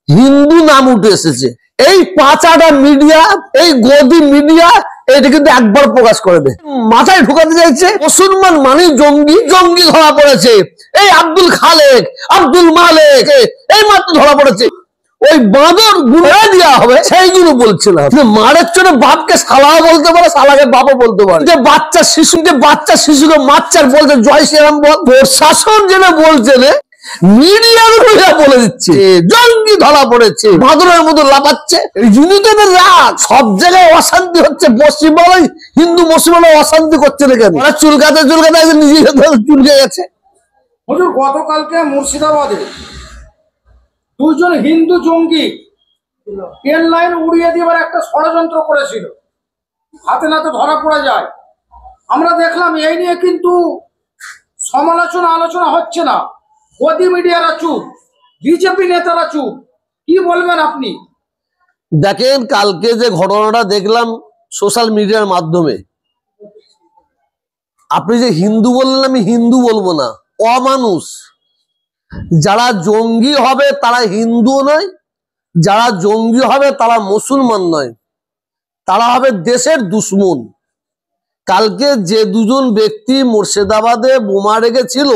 হিন্দু নাম উঠে এসেছে। এই পাঁচাটা মিডিয়া, এই গদি মিডিয়া এটা কিন্তু একবার প্রকাশ করে দেয়, মাথায় ঢুকাতে চাইছে মুসলমান মানে জঙ্গি। জঙ্গি ধরা পড়েছে এই আব্দুল খালেক, আব্দুল মালেক, এই মাত্র ধরা পড়েছে। ওই বাঁদর গুণা দেওয়া হবে সেইগুলো বলছিলাম। মারের জন্য বাপকে সালাও বলতে পারে, সালাকে বাপও বলতে পারে। যে বাচ্চা শিশুকে মাচ্চার বলতে জয় শ্রীরাম বল। প্রশাসন যেটা বলছে মিডিয়া বলে দিচ্ছে জঙ্গি ধরা পড়েছে, বাঁদরের মতো লাফাচ্ছে। ইউনিটেডের রাগ, সব জায়গায় অশান্তি হচ্ছে। পশ্চিমবঙ্গে হিন্দু মুসলমানরা অশান্তি করছে না কেন? ওরা চুলকাতে নিজে চুলকে গেছে। হুজুর, গতকালকে মুর্শিদাবাদে দুজন হিন্দু জঙ্গি ট্রেন লাইন উড়িয়ে দেওয়ার একটা ষড়যন্ত্র করেছিল, হাতে নাতে ধরা পড়ে যায়। আমরা দেখলাম এই নিয়ে কিন্তু আলোচনা হচ্ছে না। গদি মিডিয়ারা চুপ, বিজেপি নেতারা চুপ। কি বলবেন আপনি? দেখেন, কালকে যে ঘটনাটা দেখলাম সোশ্যাল মিডিয়ার মাধ্যমে, আপনি যে হিন্দু বললেন, আমি হিন্দু বলবো না, অমানুষ। যারা জঙ্গি হবে তারা হিন্দু নয়, যারা জঙ্গি হবে তারা মুসলমান নয়, তারা হবে দেশের দুশ্মন। কালকে যে দুজন ব্যক্তি মুর্শিদাবাদে বোমা রেখেছিল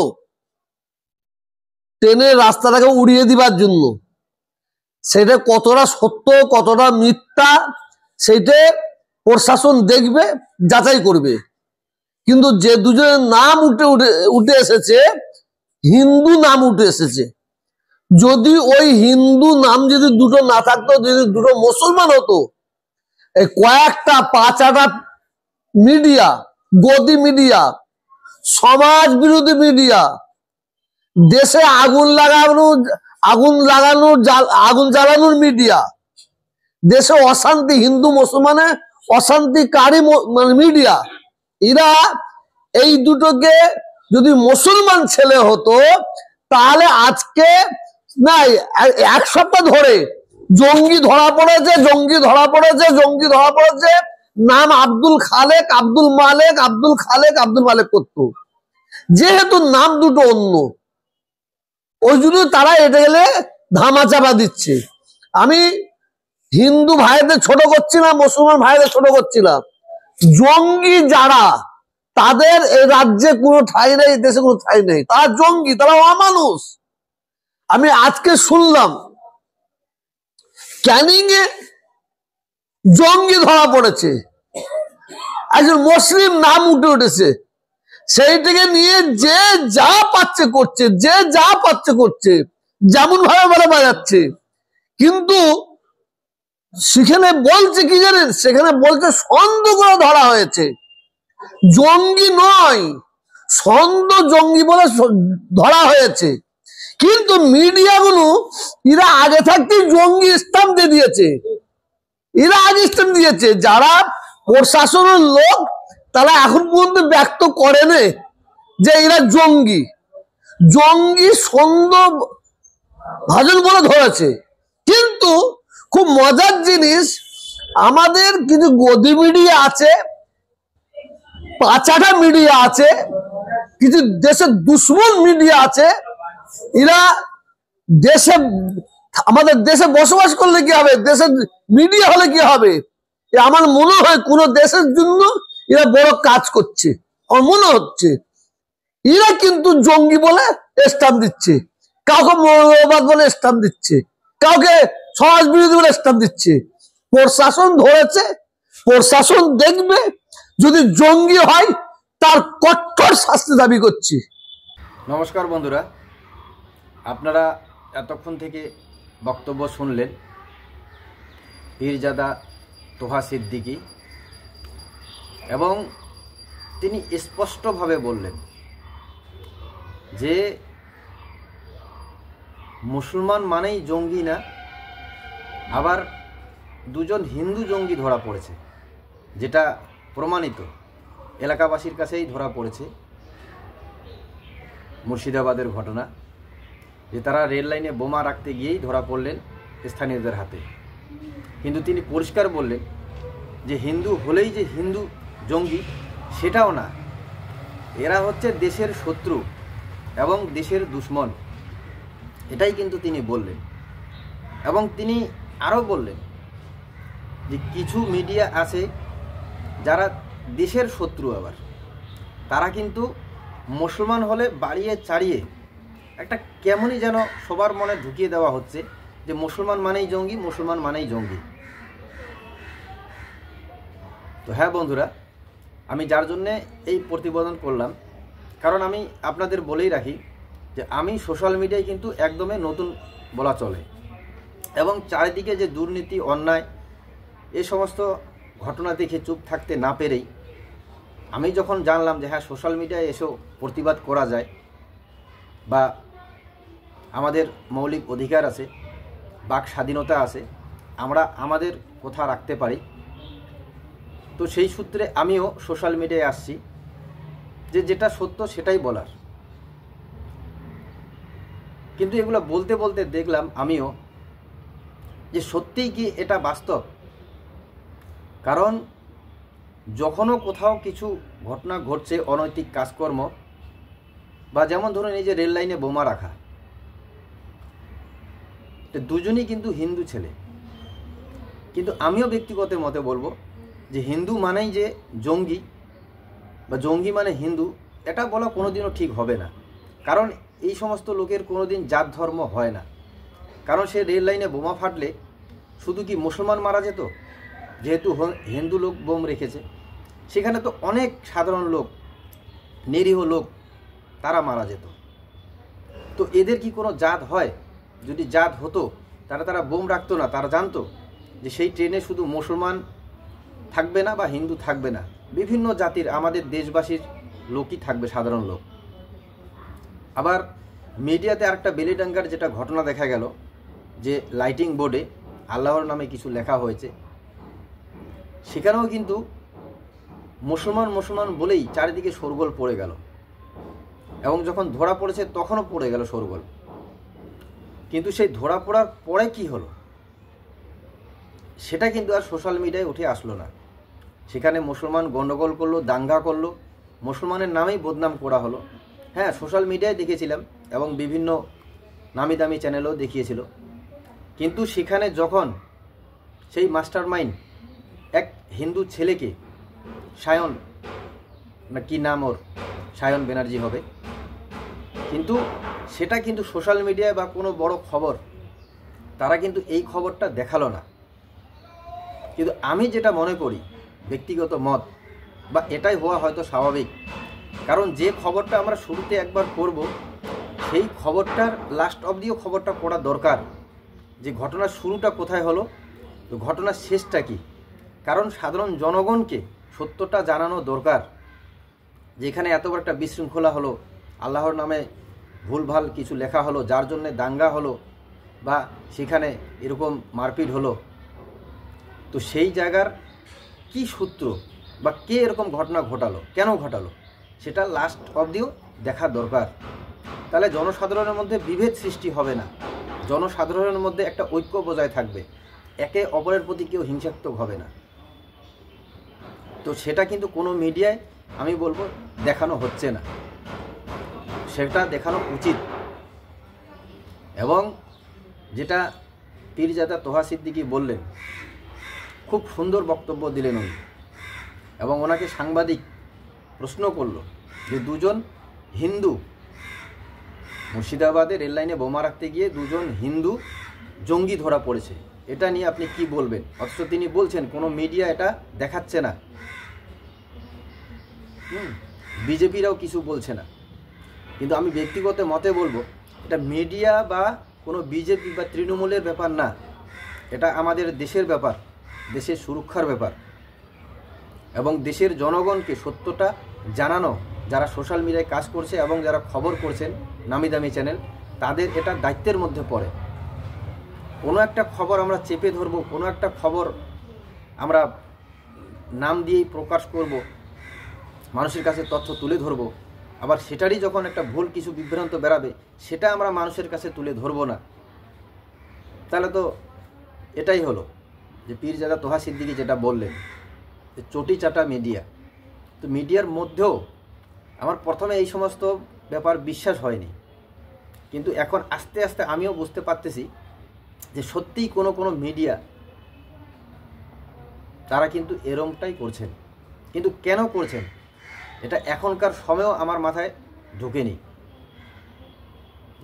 ট্রেনের রাস্তাটাকে উড়িয়ে দিবার জন্য, সেটা কতটা সত্য কতটা মিথ্যা সেটা প্রশাসন দেখবে, যাচাই করবে। কিন্তু যে দুজনের নাম উঠে এসেছে, হিন্দু নাম উঠে এসেছে। যদি ওই হিন্দু নাম যদি দুটো না থাকতো, যদি দুটো মুসলমান হতো, এই কয়েকটা পাঁচাটা মিডিয়া, গদি মিডিয়া, সমাজ বিরোধী মিডিয়া, দেশে আগুন জ্বালানোর মিডিয়া, দেশে অশান্তি, হিন্দু মুসলমানে অশান্তিকারী মিডিয়া, এরা এই দুটোকে যদি মুসলমান ছেলে হতো তাহলে আজকে নাই এক সপ্তাহ ধরে জঙ্গি ধরা পড়েছে, নাম আব্দুল খালেক, আব্দুল মালেক করতো। যেহেতু নাম দুটো অন্য, ওই জন্য তারা এটা গেলে ধামাচাপা দিচ্ছে। আমি হিন্দু ভাইদের ছোট করছি না, মুসলমান ভাইদের ছোট করছি না। জঙ্গি যারা, তাদের এই রাজ্যে কোনো ঠাঁই নেই, দেশে কোনো ঠাঁই নেই। তারা জঙ্গি, তারা অমানুষ। আমি আজকে শুনলাম ক্যানিং এ জঙ্গি ধরা পড়েছে, একজন মুসলিম নাম উঠেছে। সেইটাকে নিয়ে যে যা পাচ্ছে করছে, যেমন ভাবে বাজাচ্ছে। কিন্তু সেখানে বলছে কি জানেন, সেখানে বলছে সন্দেহ করে ধরা হয়েছে, জঙ্গি নয়, জঙ্গি বলে ধরা হয়েছে। কিন্তু মিডিয়াগুলো এরা আগে থাকতেই জঙ্গি স্ট্যাম্প দিয়ে দিয়েছে। যারা প্রশাসনের লোক তারা এখন পর্যন্ত ব্যক্ত করে না যে এরা জঙ্গি ভাজন বলে ধরেছে। কিন্তু খুব মজার জিনিস, আমাদের কিছু গদি মিডিয়া আছে, পাঁচাটা মিডিয়া আছে, কিছু দেশের দুশ্মন মিডিয়া আছে। এরা আমাদের দেশে বসবাস করলে কি হবে, দেশের মিডিয়া হলে কি হবে? আমার মনে হয় কোন দেশের জন্য এরা বড় কাজ করছে, আমার মনে হচ্ছে। এরা কিন্তু জঙ্গি বলে স্ট্যাম্প দিচ্ছে, কাউকে মৌলবাদ বলে স্ট্যাম্প দিচ্ছে, কাউকে সমাজ বিরোধী বলে স্ট্যাম্প দিচ্ছে। প্রশাসন ধরেছে, প্রশাসন দেখবে, যদি জঙ্গি হয় তার কঠোর শাস্তি দাবি করছি। নমস্কার বন্ধুরা, আপনারা এতক্ষণ থেকে বক্তব্য শুনলেন পীরজাদা তোহা সিদ্দিকী, এবং তিনি স্পষ্টভাবে বললেন যে মুসলমান মানেই জঙ্গি না, আবার দুজন হিন্দু জঙ্গি ধরা পড়েছে, যেটা প্রমাণিত এলাকাবাসীর কাছেই ধরা পড়েছে। মুর্শিদাবাদের ঘটনা, যে তারা রেল লাইনে বোমা রাখতে গিয়েই ধরা পড়লেন স্থানীয়দের হাতে। কিন্তু তিনি পরিষ্কার বললেন যে হিন্দু হলেই যে হিন্দু জঙ্গি সেটাও না, এরা হচ্ছে দেশের শত্রু এবং দেশের দুশ্মন, এটাই কিন্তু তিনি বললেন। এবং তিনি আরও বললেন যে কিছু মিডিয়া আছে যারা দেশের শত্রু, আবার তারা কিন্তু মুসলমান হলে বাড়িয়ে চাড়িয়ে একটা কেমনই যেন সবার মনে ঢুকিয়ে দেওয়া হচ্ছে যে মুসলমান মানেই জঙ্গি, মুসলমান মানেই জঙ্গি। তো হ্যাঁ বন্ধুরা, আমি যার জন্যে এই প্রতিবেদন করলাম, কারণ আমি আপনাদের বলেই রাখি যে আমি সোশ্যাল মিডিয়ায় কিন্তু একদমই নতুন বলা চলে, এবং চারিদিকে যে দুর্নীতি, অন্যায়, এই সমস্ত ঘটনা দেখে চুপ থাকতে না পেরেই আমি যখন জানলাম যে হ্যাঁ সোশ্যাল মিডিয়ায় এসেও প্রতিবাদ করা যায় বা আমাদের মৌলিক অধিকার আছে, বাক স্বাধীনতা আছে, আমরা আমাদের কথা রাখতে পারি, তো সেই সূত্রে আমিও সোশ্যাল মিডিয়ায় আসছি যে যেটা সত্য সেটাই বলার। কিন্তু এগুলো বলতে বলতে দেখলাম আমিও যে সত্যিই কি এটা বাস্তব। কারণ যখনও কোথাও কিছু ঘটনা ঘটছে, অনৈতিক কাজকর্ম, বা যেমন ধরুন এই যে রেল লাইনে বোমা রাখা, দুজনই কিন্তু হিন্দু ছেলে। কিন্তু আমিও ব্যক্তিগত মতে বলবো যে হিন্দু মানেই যে জঙ্গি বা জঙ্গি মানে হিন্দু, এটা বলা কোনোদিনও ঠিক হবে না। কারণ এই সমস্ত লোকের কোনোদিন জাত ধর্ম হয় না। কারণ সে রেল লাইনে বোমা ফাটলে শুধু কি মুসলমান মারা যেত? যেহেতু হিন্দু লোক বোম রেখেছে, সেখানে তো অনেক সাধারণ লোক, নিরীহ লোক, তারা মারা যেত। তো এদের কি কোনো জাত হয়? যদি জাত হতো তারা বোম রাখতো না। তারা জানতো যে সেই ট্রেনে শুধু মুসলমান থাকবে না বা হিন্দু থাকবে না, বিভিন্ন জাতির, আমাদের দেশবাসীর লোকই থাকবে, সাধারণ লোক। আবার মিডিয়াতে আরেকটা বেলিডাঙ্গার যেটা ঘটনা দেখা গেল, যে লাইটিং বোর্ডে আল্লাহর নামে কিছু লেখা হয়েছে, সেখানেও কিন্তু মুসলমান মুসলমান বলেই চারিদিকে শোরগোল পড়ে গেল, এবং যখন ধরা পড়েছে তখনও পড়ে গেল শোরগোল। কিন্তু সেই ধরা পড়ার পরে কি হলো সেটা কিন্তু আর সোশ্যাল মিডিয়ায় উঠে আসলো না। সেখানে মুসলমান গণ্ডগোল করলো, দাঙ্গা করলো, মুসলমানের নামেই বদনাম করা হলো। হ্যাঁ, সোশ্যাল মিডিয়ায় দেখেছিলাম এবং বিভিন্ন নামি দামি চ্যানেলও দেখিয়েছিল। কিন্তু সেখানে যখন সেই মাস্টার মাইন্ড এক হিন্দু ছেলেকে, সায়ন না কি নাম ওর, সায়ন ব্যানার্জি হবে, কিন্তু সেটা কিন্তু সোশ্যাল মিডিয়ায় বা কোনো বড় খবর তারা কিন্তু এই খবরটা দেখালো না। কিন্তু আমি যেটা মনে করি, ব্যক্তিগত মত, বা এটাই হওয়া হয়তো স্বাভাবিক, কারণ যে খবরটা আমরা শুরুতে একবার করব, সেই খবরটার লাস্ট অবধিও খবরটা পড়া দরকার, যে ঘটনার শুরুটা কোথায় হলো, তো ঘটনার শেষটা কি। কারণ সাধারণ জনগণকে সত্যটা জানানো দরকার, যেখানে এত বড় একটা বিশৃঙ্খলা হলো, আল্লাহর নামে ভুলভাল কিছু লেখা হলো, যার জন্যে দাঙ্গা হলো বা সেখানে এরকম মারপিট হলো, তো সেই জায়গার কি সূত্র বা কে এরকম ঘটনা ঘটালো, কেন ঘটালো, সেটা লাস্ট অবধিও দেখা দরকার। তাহলে জনসাধারণের মধ্যে বিভেদ সৃষ্টি হবে না, জনসাধারণের মধ্যে একটা ঐক্য বজায় থাকবে, একে অপরের প্রতি কেউ হিংসাত্মক হবে না। তো সেটা কিন্তু কোনো মিডিয়ায় আমি বলবো দেখানো হচ্ছে না, সেটা দেখানো উচিত। এবং যেটা পীরজাদা তোহা সিদ্দিকী বললেন, খুব সুন্দর বক্তব্য দিলেন উনি, এবং ওনাকে সাংবাদিক প্রশ্ন করল যে দুজন হিন্দু মুর্শিদাবাদে রেললাইনে বোমা রাখতে গিয়ে দুজন হিন্দু জঙ্গি ধরা পড়েছে, এটা নিয়ে আপনি কি বলবেন? অথচ তিনি বলছেন কোনো মিডিয়া এটা দেখাচ্ছে না, বিজেপিরাও কিছু বলছে না। কিন্তু আমি ব্যক্তিগত মতে বলবো, এটা মিডিয়া বা কোনো বিজেপি বা তৃণমূলের ব্যাপার না, এটা আমাদের দেশের ব্যাপার, দেশের সুরক্ষার ব্যাপার, এবং দেশের জনগণকে সত্যটা জানানো, যারা সোশ্যাল মিডিয়ায় কাজ করছে এবং যারা খবর করছেন নামি দামি চ্যানেল, তাদের এটা দায়িত্বের মধ্যে পড়ে। কোনো একটা খবর আমরা চেপে ধরবো, কোনো একটা খবর আমরা নাম দিয়েই প্রকাশ করব, মানুষের কাছে তথ্য তুলে ধরবো, আবার সেটারই যখন একটা ভুল কিছু বিভ্রান্ত বেরাবে সেটা আমরা মানুষের কাছে তুলে ধরবো না, তাহলে তো এটাই হলো যে পীরজাদা তোহা সিদ্দিকী যেটা বললেন, যে চটি চাটা মিডিয়া। তো মিডিয়ার মধ্যেও আমার প্রথমে এই সমস্ত ব্যাপার বিশ্বাস হয়নি, কিন্তু এখন আস্তে আস্তে আমিও বুঝতে পারতেছি যে সত্যিই কোনো কোনো মিডিয়া তারা কিন্তু এরমটাই করছেন, কিন্তু কেন করছেন এটা এখনকার সময়েও আমার মাথায় ঢোকেনি।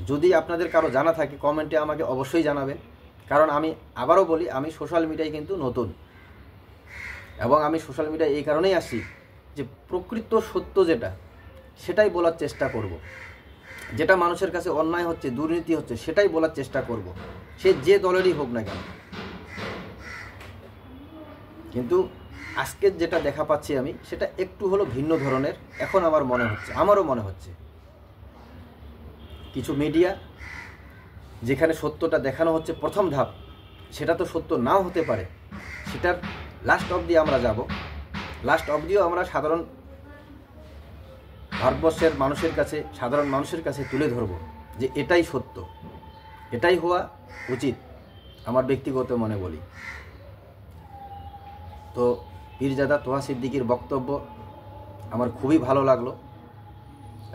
যদি আপনাদের কারো জানা থাকে কমেন্টে আমাকে অবশ্যই জানাবেন, কারণ আমি আবারও বলি আমি সোশ্যাল মিডিয়ায় কিন্তু নতুন, এবং আমি সোশ্যাল মিডিয়ায় এই কারণেই আসি যে প্রকৃত সত্য যেটা সেটাই বলার চেষ্টা করব, যেটা মানুষের কাছে অন্যায় হচ্ছে, দুর্নীতি হচ্ছে, সেটাই বলার চেষ্টা করব, সে যে দলেরই হোক না কেন। কিন্তু আজকের যেটা দেখা পাচ্ছি আমি সেটা একটু হলো ভিন্ন ধরনের। এখন আমার মনে হচ্ছে, আমারও মনে হচ্ছে কিছু মিডিয়া যেখানে সত্যটা দেখানো হচ্ছে প্রথম ধাপ, সেটা তো সত্য নাও হতে পারে, সেটার লাস্ট অবধি আমরা যাব, লাস্ট অবধিও আমরা সাধারণ ভারতবর্ষের মানুষের কাছে, সাধারণ মানুষের কাছে তুলে ধরব যে এটাই সত্য, এটাই হওয়া উচিত, আমার ব্যক্তিগত মনে বলি। তো পীরজাদা তোহা সিদ্দিকীর বক্তব্য আমার খুবই ভালো লাগলো,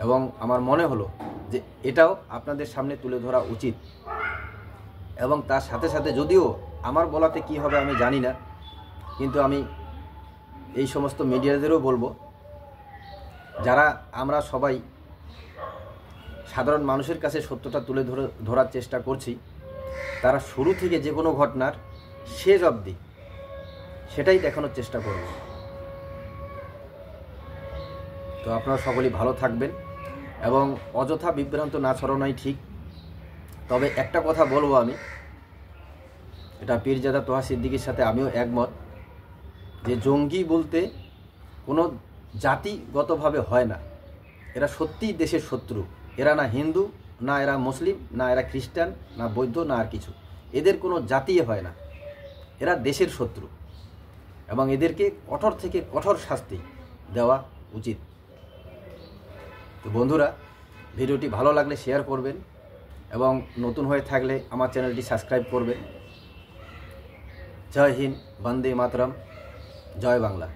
এবং আমার মনে হলো যে এটাও আপনাদের সামনে তুলে ধরা উচিত। এবং তার সাথে সাথে যদিও আমার বলাতে কি হবে আমি জানি না, কিন্তু আমি এই সমস্ত মিডিয়াদেরও বলবো, যারা আমরা সবাই সাধারণ মানুষের কাছে সত্যটা তুলে ধরার চেষ্টা করছি, তারা শুরু থেকে যে কোনো ঘটনার শেষ অবধি সেটাই দেখানোর চেষ্টা করব। তো আপনারা সকলেই ভালো থাকবেন এবং অযথা বিভ্রান্ত না ছড়ানোই ঠিক। তবে একটা কথা বলবো আমি, এটা পীরজাদা তোহা সিদ্দিকীর সাথে আমিও একমত, যে জঙ্গি বলতে কোনো জাতিগতভাবে হয় না, এরা সত্যিই দেশের শত্রু। এরা না হিন্দু, না এরা মুসলিম, না এরা খ্রিস্টান, না বৌদ্ধ, না আর কিছু। এদের কোনো জাতি হয় না, এরা দেশের শত্রু, এবং এদেরকে কঠোর থেকে কঠোর শাস্তি দেওয়া উচিত। তো বন্ধুরা, ভিডিওটি ভালো লাগলে শেয়ার করবেন এবং নতুন হয়ে থাকলে আমার চ্যানেলটি সাবস্ক্রাইব করবেন। জয় হিন্দ, বন্দে মাতরম, জয় বাংলা।